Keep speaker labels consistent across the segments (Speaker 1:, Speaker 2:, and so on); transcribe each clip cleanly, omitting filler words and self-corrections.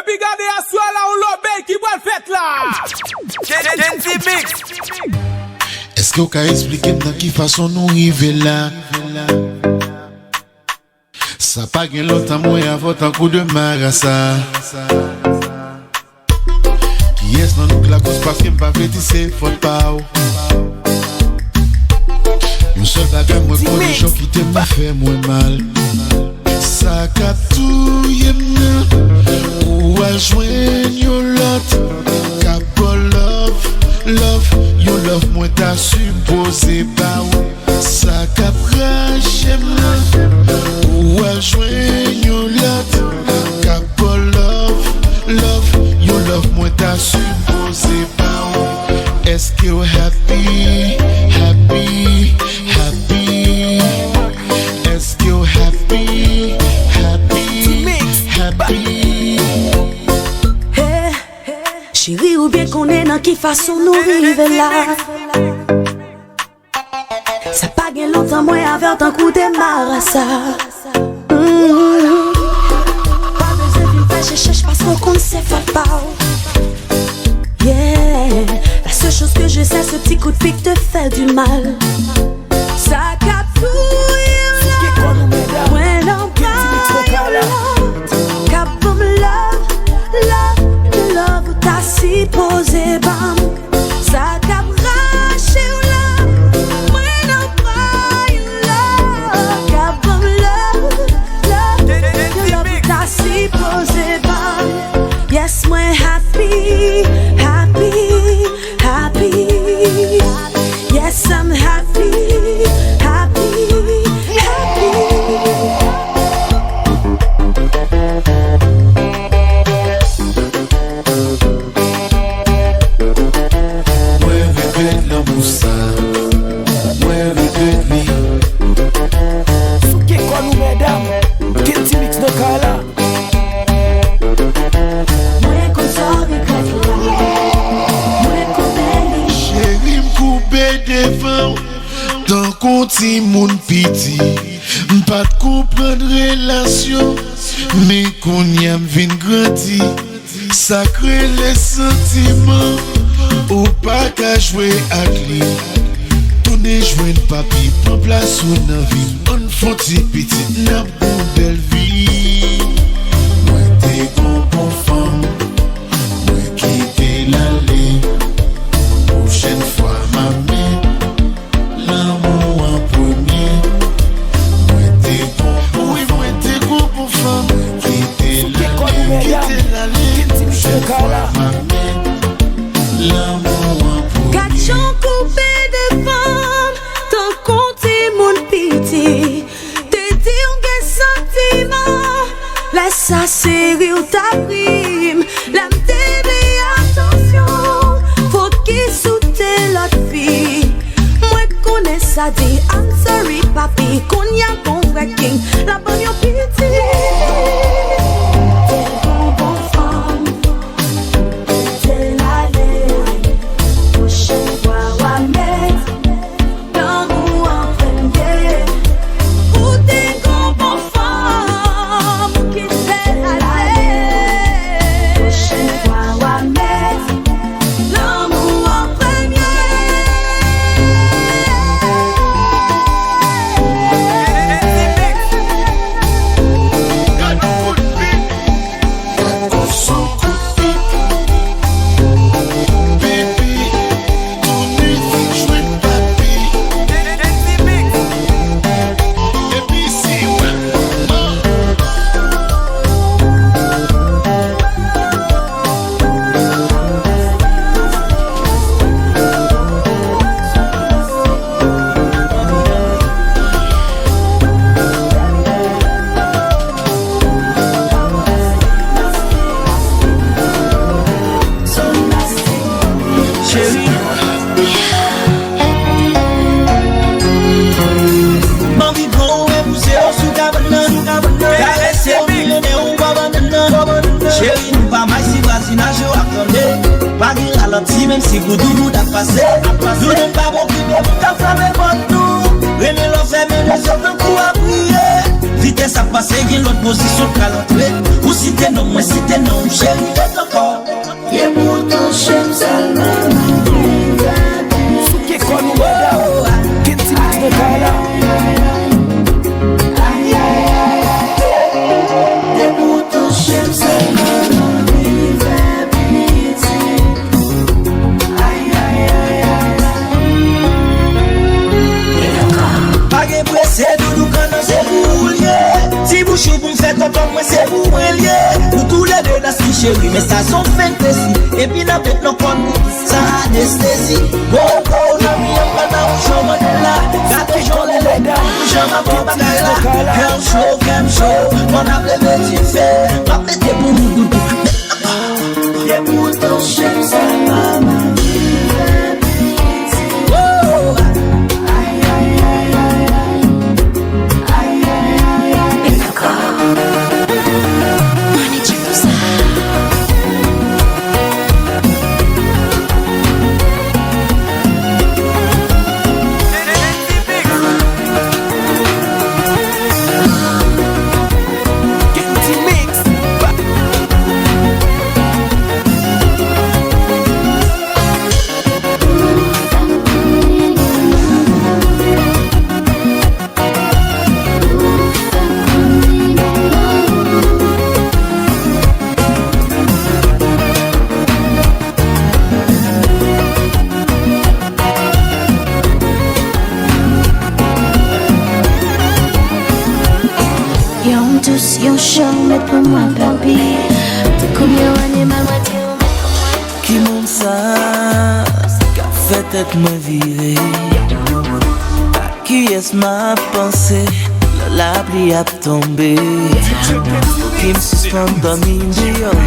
Speaker 1: puis gardez à soi là, on l'obéit qui va le faire là.
Speaker 2: Est-ce que vous pouvez expliquer dans quelle façon nous arriver là? Ça pas gain longtemps moi avant un coup de marassa. Qui est-ce dans nous la cause parce que m'pas fait c'est faute pas. Une seule bagarre moi pour les gens qui t'aiment pas fait moins mal. Ça capte tout y'aime ou à joindre your lot. Capo love, you love moi t'as supposé pas. Ça capte j'aime ou à joindre your lot. Capo love, you love moi t'as supposé pas. Est-ce que you're happy? Est-ce que you're happy?
Speaker 3: Hey, chérie, ou bien qu'on est dans qui façon nous vivre là. Ça pas gain longtemps moi avec un coup de marassa. Pas besoin d'une pêche, cherche parce qu'on ne sait pas. Yeah, la seule chose que je sais, ce petit coup de pique te fait du mal. Ça capouille là, when I'm Kaboom love, t'as si posé bam. Ça cap raché ou là, when I'm Kaboom love, t'as si posé bam. Yes, moi happy. Yes, I'm happy.
Speaker 2: Tant qu'on t'y moun piti, pas de comprendre relation, mais qu'on y a vin grandi, ça crée les sentiments, ou pas qu'à jouer à lui. Tourner jouer de papier, prend place ou dans vie, on faut-il petit, n'a bon belle vie. Moi t'es bon femme, moi qui t'es l'allée, prochaine fois ma mère. L'amour en premier. Moi t'es bon, oui moi t'es bon pour femme. Quitter l'allée, prochaine fois ma mère. L'amour en premier.
Speaker 3: Gachon coupé de femmes, tant qu'on t'y mon piti. Te dit on gagne sentiment, laisse ça serrer ou ta prime. L'âme t'aime attention, faut qu'il soutient l'autre fille. Ça dit I'm sorry papi, qu'on y a bon wrecking, la bonne yo piti. T'es bon femme, t'es l'allée, prochaine fois wa mettre l'amour en premier. Ou t'es bon femme, qui t'es l'allée, prochaine fois wa mettre l'amour en premier.
Speaker 4: Même si vous nous a passé, nous n'avons pas beaucoup de temps à pour nous. René l'enfer, mais les autres coups à briller. Vitesse à passer, il y a l'autre position qu'à l'entrée. Vous si t'es non, moi si t'es non, chérie, t'es encore. Et pour ton chef seulement.
Speaker 1: Souké kon nou wada. Kinti mix de kala.
Speaker 4: Et pour ton chef seulement. Page pressé, doudou quand c'est pour lier. Si vous chou pour me faire tonton, moi c'est pour moi lier. Nous tous les deux dans ce chérie, mais ça sont fantasy. Et puis la bête non comme ça anesthésie. Go, go, la vie en pendant où je m'en est là. Gâte j'en ai les dames, j'en ai pas bagarre. Comme show, mon âme le petit fait. Ma bête est pour nous doudou. Et pour ton chef, ça va ma
Speaker 3: Yon show met pour moi papi. T'es combien animal moitié ou met pour moi.
Speaker 5: Qui monte ça, qu'a fait tête me virer. Qui est-ce ma pensée, la pluie a tombé. Qui me suspend dans mine dehors,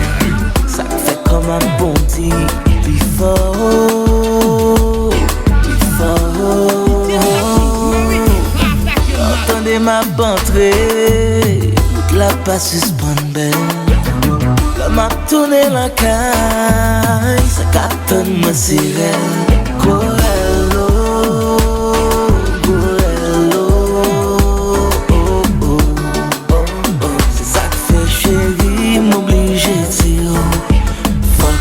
Speaker 5: ça fait comme un bon petit before. Entendez ma bantrée, la pas suspend belle. Comme a tourné la caille, ça cartonne ma sirène. Corello, Corello, oh, oh, oh, oh. C'est ça que fait chérie, m'obliger de dire fuck.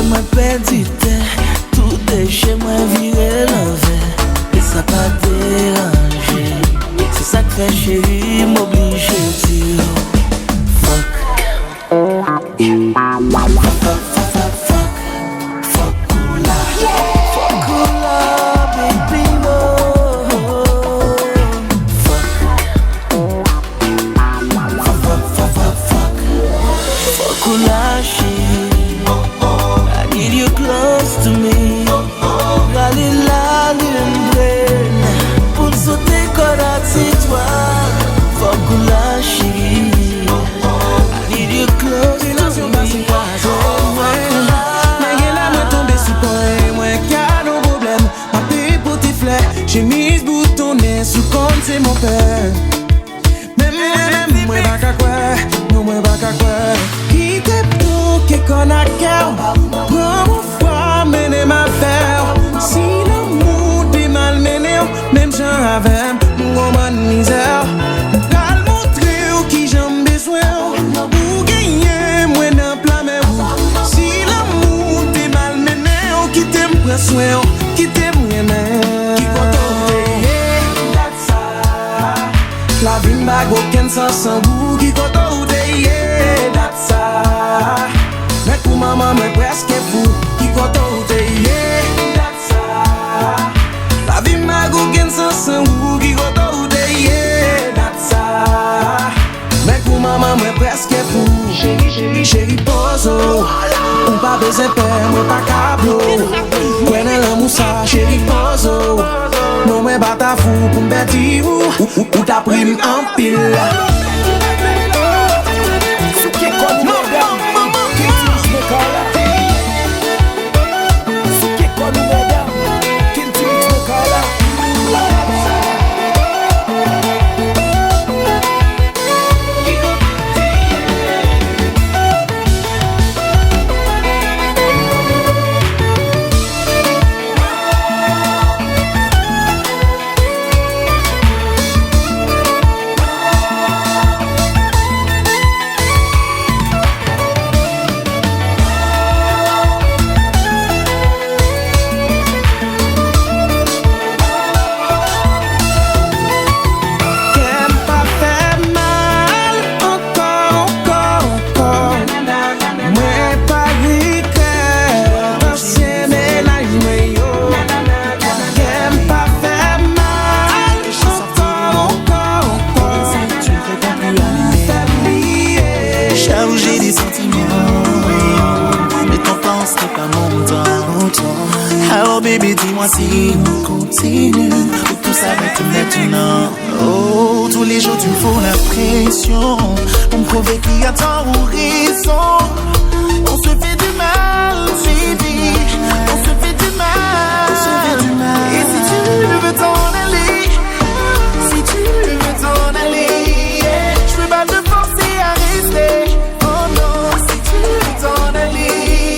Speaker 5: Moi perdu tout déchet moi viré l'envers et ça pas dérangé. C'est ça que fait chérie m'obliger de dire fuck.
Speaker 1: J'ai mis ce boutonnet sous compte, c'est mon père. Même moi, pas qu'à quoi, non, moi, pas qu'à quoi. Qui t'es pour qui qu'on a cœur? Prends mon foi, mener ma faire. Si l'amour t'est mal mené, même j'en avais mon misère. L'al montrer qui j'en besoin. Pour gagner, moi, dans plein mais où. Si l'amour t'est mal mené, qui t'aime prend soin, qui t'aime rien. La vie m'a aucun sens sans goût qui koto ou yeah, that's ça. Mais pour maman, moi presque fou qui koto ou yeah, that's ça. La vie m'a aucun sens sans goût qui koto ou yeah, that's ça. Mais pour maman, moi presque fou. Chérie, poso. Ou pas besoin de père, moi pas cablo. Prenez la moussa, chérie, poso. Non mwen bata fou pou m'beti ou ta prim en pile.
Speaker 6: Souke kon nou madame, ki ti me kala. Souke kon nou madame, ki ti me kala.
Speaker 5: Alors bébé dis-moi si on continue ou tout s'arrête maintenant. Oh tous les jours tu me fous la pression pour me prouver qu'il y a tant ou raison. On se fait du mal baby, on se fait du mal, et si tu veux t'en aller, si tu veux t'en aller, yeah. Je peux pas te forcer à rester. Oh non, si tu veux t'en aller,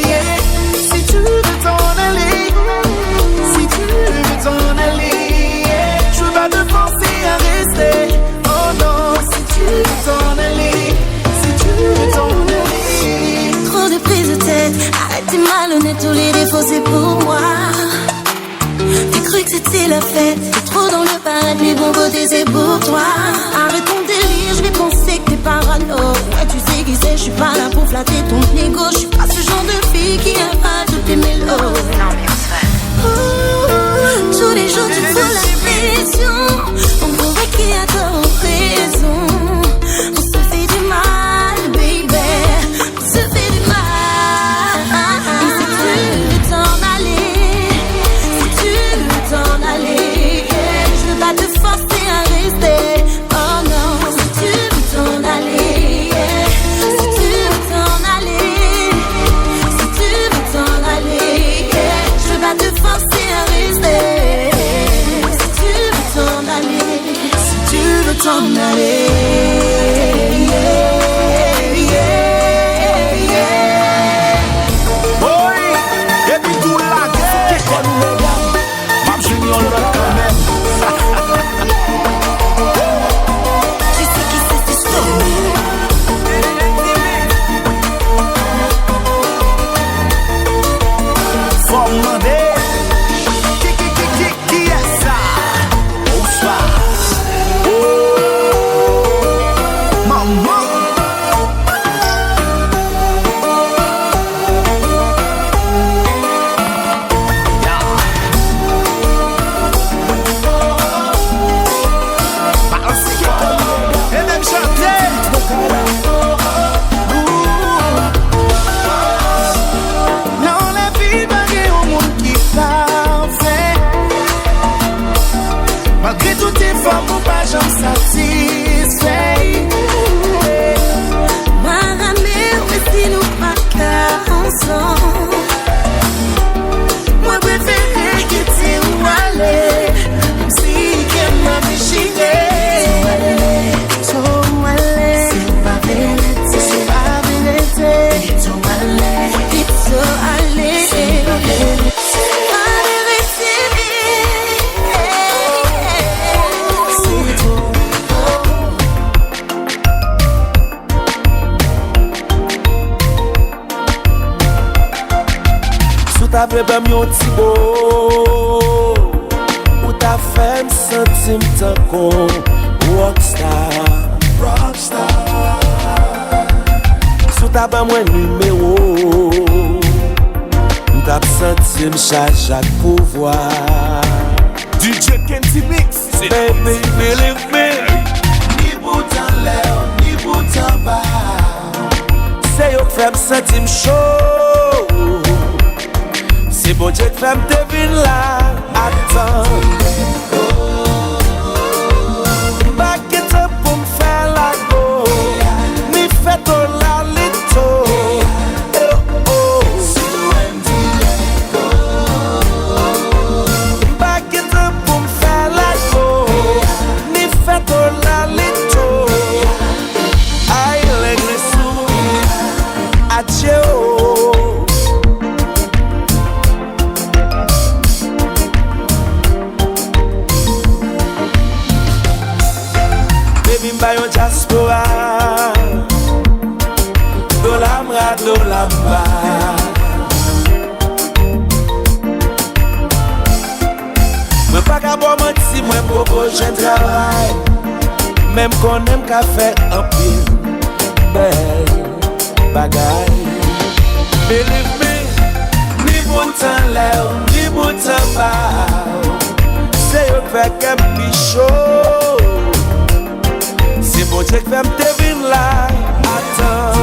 Speaker 5: yeah. Si tu veux t'en aller, si tu veux t'en aller, yeah. Je veux pas te forcer à rester. Oh non, si tu veux t'en aller, si tu veux t'en aller.
Speaker 3: Trop de prise de tête, arrête t'es malhonnête, tous les défauts c'est pour moi. T'as cru que c'était la fête, t'es trop dans le paradis, les bons côtés c'est pour toi. Arrête ton délire, je vais penser que t'es parano. Ouais tu sais qui c'est, je suis pas là pour flatter ton ego. Je suis pas ce genre de fille qui aime pas toutes tes mélos. Non mais on se fait. Tous les jours tu me fous la pression, on pourrait qu'il y a trop raison. On se fait du mal baby, on se fait du mal. Et si tu veux t'en aller, si tu veux t'en aller, yeah. Je veux pas te forcer à rester. Oh non, si tu veux t'en aller, yeah. Si tu veux t'en aller, si tu veux t'en aller, yeah. Je veux pas te forcer à rester. Si tu veux t'en aller, si tu veux t'en aller, yeah, yeah, yeah.
Speaker 6: Boy, et puis tout la guerre. Souke kon nou madame, Map Junior le quand même.
Speaker 3: Tu sais qui c'est Story.
Speaker 6: Faut demander qui est ça? Bonsoir. Maman. Et même chanter.
Speaker 5: Non la vie malgré au monde qui parfait. Malgré tout effort pour pas j'en satisfait.
Speaker 3: Maramé, ouais, si nous pas qu'à ensemble.
Speaker 5: Moi préféré que tu ou aller, même si qu'elle m'a déchiré. C'est pas vérité, c'est pas vérité.
Speaker 3: It's so allé, pas vérité.
Speaker 5: C'est trop.
Speaker 6: Sou ta vrebem yon ti beau, ou ta fem sentim tan kon rockstar. Sou ta ba mwen numero, m'tap sentim chajak pouvoir. DJ Kenty Mix, baby believe me.
Speaker 5: Ni bout en l'air, ni bout en bas.
Speaker 6: Se yo fem sentim chaud, c'est bon Dieu que femme devine là. Attends. Dolamba, Dolamba, Dolamba. Me pas qu'à boire si moi propose je travaille. Même qu'on aime qu'à faire un pile belle bagaille. Believe me, ni bon temps l'air, ni bon temps bas. C'est eux qui fait qu'un pichot. C'est bon Dieu qui fait me deviner là. Attends.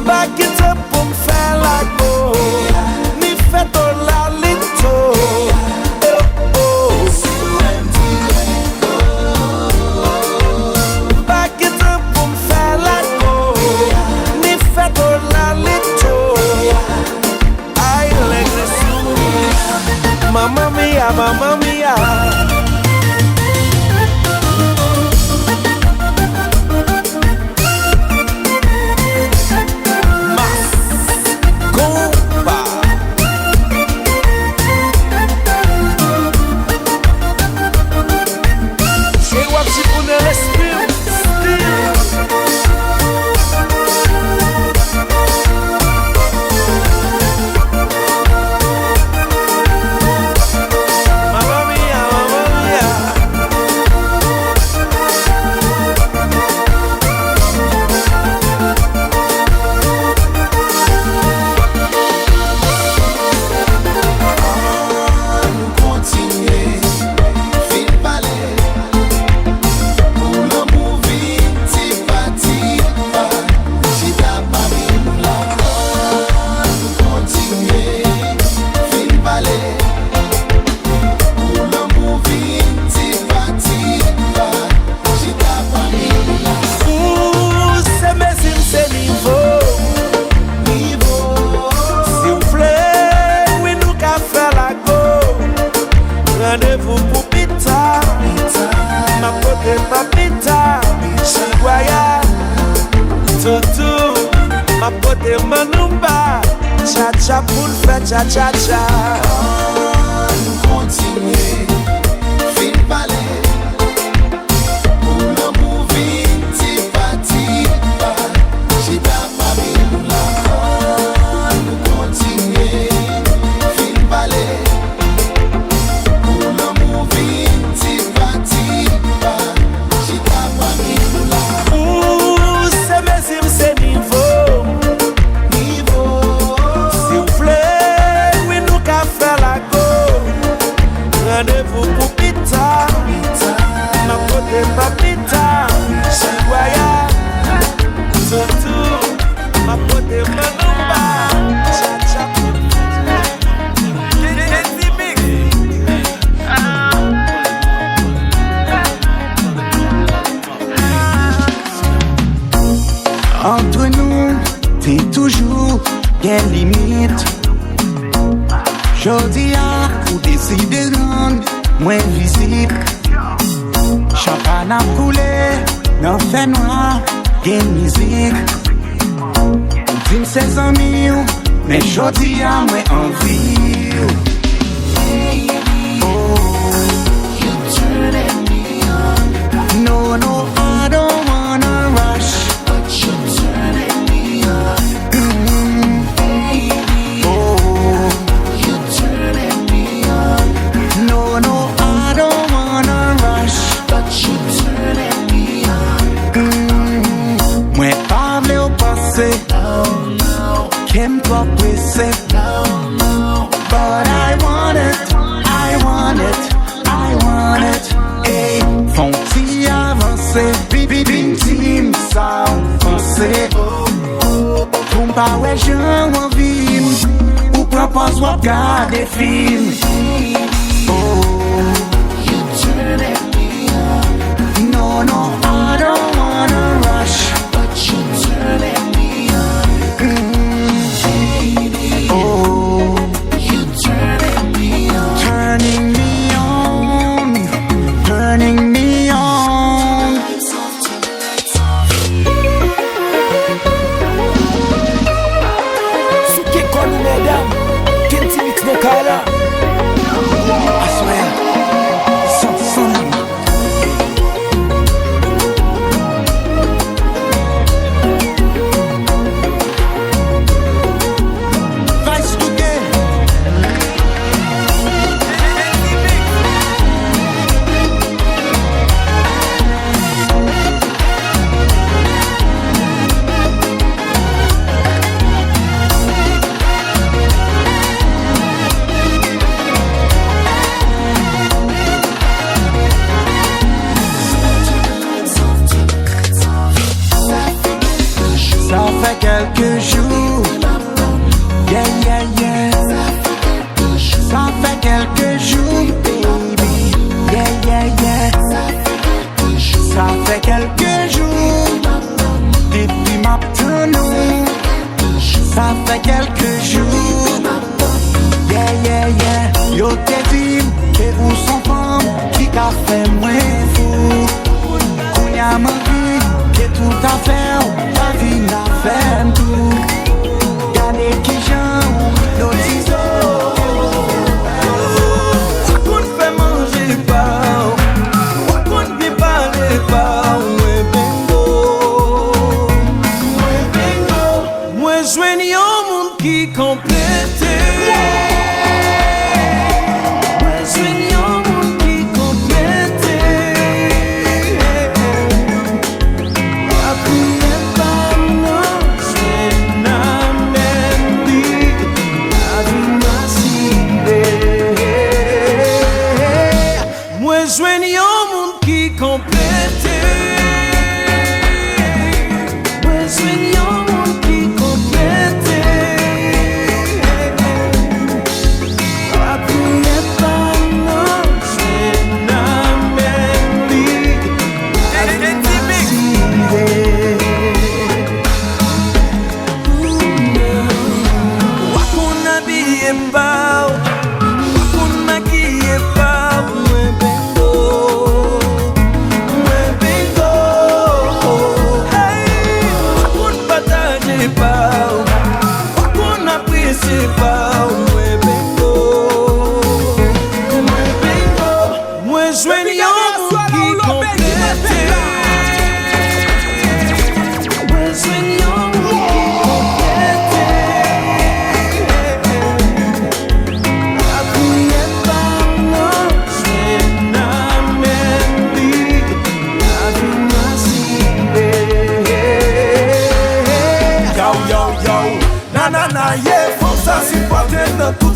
Speaker 6: Back it up pour me faire la go. Ni fait ton la lito. Back it up pour me faire la go. Ni fait ton la lito. I like this. Mamma mia, mamma mia. Rendez-vous pour pita, ma pote papita, chiguaya, toutou, ma pote manumba, cha-cha pour le faire cha-cha-cha.
Speaker 2: Nous continuer, fin balai, pour l'amour vite, c'est parti, j'ai pas parlé nous là. Nous continuer, fin balai.
Speaker 6: Rendez-vous pour pita, ma pote papita, chiguaya, toutou, ma pote manumba, cha-cha.
Speaker 5: Entre nous, t'es toujours bien limite. Jodi a ou décider de rendre moins visible. Champagne a coulé, dans fait noir, bien musique. Dis-moi ses amis, mais jodi a moins envie.
Speaker 2: You turning me on.
Speaker 5: No, no, I don't wanna rush.
Speaker 2: But you turning me on. You turning me on.
Speaker 5: No, no, I don't wanna rush.
Speaker 2: But you turning me on.
Speaker 5: Mwen pa vle ou pase, kem pa presse. But I want it, I want it, I want it. Hey, fon ti avanse, bin ti msa avanse. Pou mpa we jan wavim, ou propose wap gade film.
Speaker 2: You turning me on.
Speaker 5: No, no, I don't wanna rush.
Speaker 2: But you turning me on. You turning me on.
Speaker 5: Turning me on, turning me on.
Speaker 6: Souke kon mesdames, Kenti mix no kala.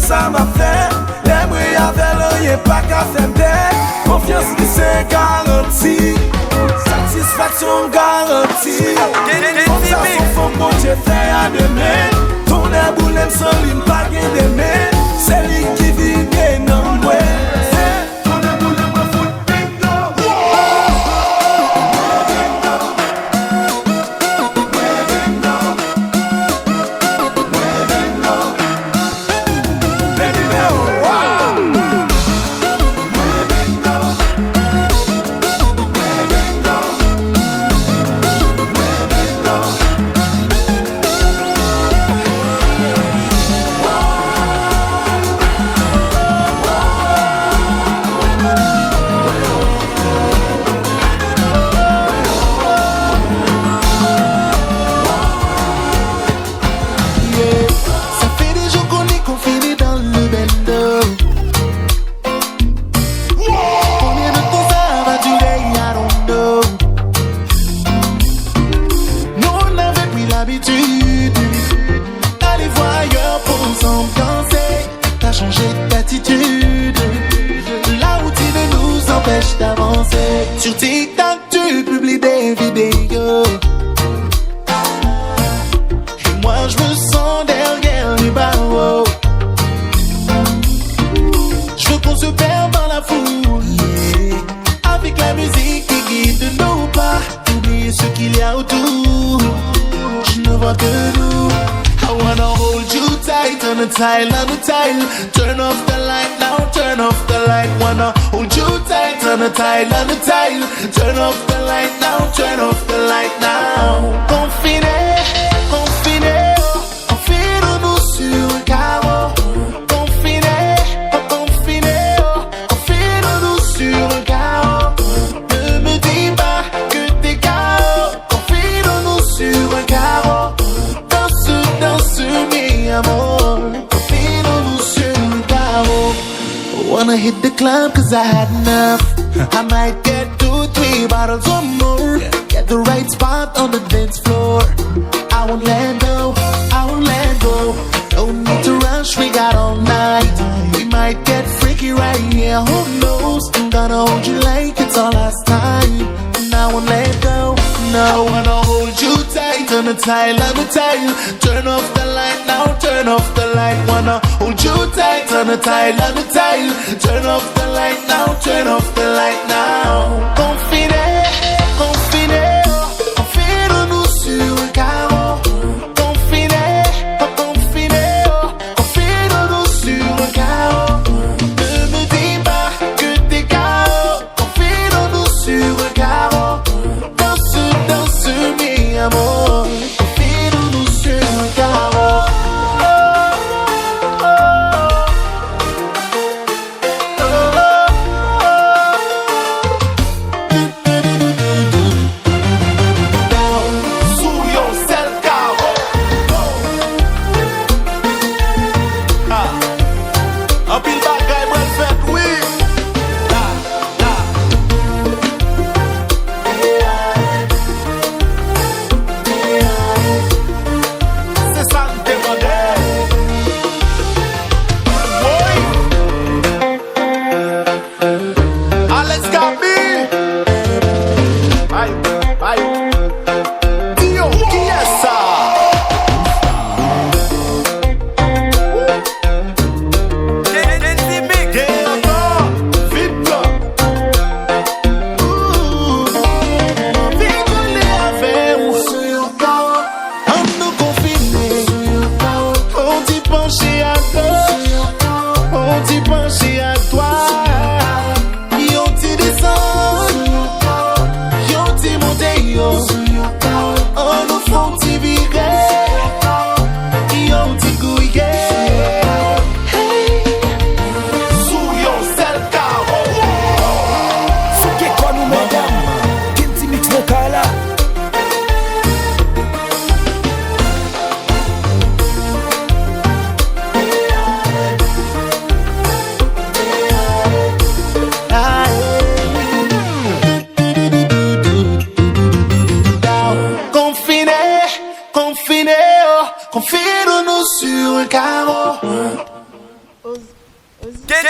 Speaker 6: Ça m'a fait, l'aimer avec l'oeil pas qu'à faire tête. Confiance qui c'est garantie, satisfaction garantie. Comme ça son fond bon Dieu fait à demain. Ton boulem sans l'une pas gain d'aimer. C'est lui qui vit bien non moi.
Speaker 5: Sur TikTok, tu publies des vidéos. Et moi, je me sens derrière les barreaux. Je veux qu'on se perde dans la foule, yeah. Avec la musique qui guide nos pas. Oublier ce qu'il y a autour. Je ne vois que nous. I wanna hold you tight on the tile, on the tile. Turn off the light now, turn off the light. Wanna hold you tight on the tile, on the tile. Turn off the light now, turn off the light now. Confiné, confiné, confine-nous sur un carreau. Confiné, confiné, confine-nous sur un carreau. Ne me dis pas que t'es KO. Confine-nous sur un carreau. Danse, mi amor, confine-nous sur un carreau. Wanna hit the club cause I had enough. I might get 2-3 bottles or more. Get the right spot on the dance floor. I won't let go, I won't let go. No need to rush, we got all night. We might get freaky right here, who knows? I'm gonna hold you like it's our last time. And I won't let go, no. I wanna hold you tight on the tile, on the tile. Turn off the light now, turn off the light. Wanna hold you tight on the tile, on the tile. Turn off the light now, turn off the light now. Confiné, confiné, confine-nous sur un carreau. Confiné, confiné, confine-nous sur un carreau. Ne me dis pas que t'es KO. Confine-nous sur un carreau. Danse, mi amor. Confine-nous sur un carreau.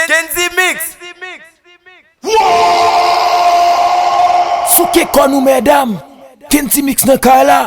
Speaker 6: Kenzie Mix. Fouke kon nou mesdames. Kenzie Mix nan ka la.